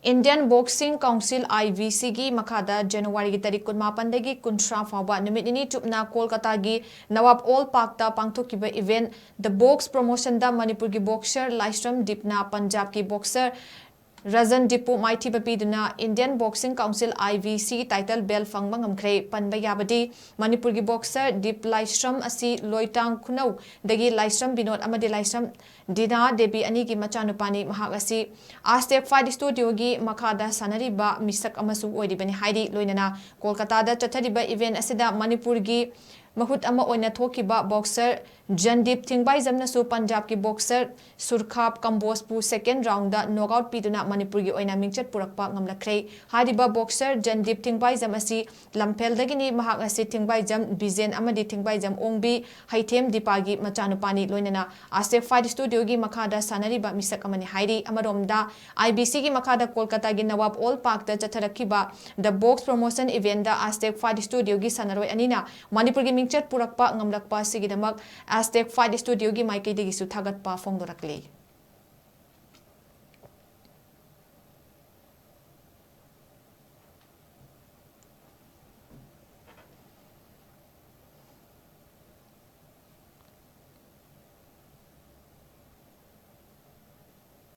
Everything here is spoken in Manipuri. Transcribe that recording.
Indian Boxing Council IBC gi Makhada January gi tarik 18 dagi 30 Phaoba Numit Nini Chupna Kolkata gi NAWAB All Park ta PANGTHOKHIBA event the box promotion da Manipur gi boxer LAISHRAM Dipna Punjab ki boxer RAJANDEEP MATHIBA PIDUNA Indian Boxing Council IBC title belt PHANGBA NGAMKHRE PANBA YABADI Manipur gi boxer Dip LAISHRAM asi loitang khunau dagi LAISHRAM Binod amadi LAISHRAM Dina Debi ani gi machanupani mahak asi Aztec Fight Studio gi Makhada sanariba misak amasu oidibani haidi loinana Kolkata da chathariba event asida Manipur gi Mahut ama oina thokiba boxer Jandeep Thingbai jamnasu Punjab ki boxer Surkhap Kambos pu second round da knockout piduna Manipur gi oina mingchat purakpa ngamlakhre hariba boxer Jandeep Thingbai jam asi lampel dagini mahak asi Thingbai jam Bizen amadi Thingbai jam ongbi haithem dipagi machanupani loinana Aztec Fight Studio gi Makhada sanariba misak amani hairi amaromda IBC gi Makhada Kolkata gi NAWAB All Park da chatharakiba the box promotion event da Aztec Fight Studio gi sanaroi anina Manipur gi mingchat purakpa ngamlakpa sigidamak Aztec Fight Studio gi maikei degi su thagatpa phongdorakle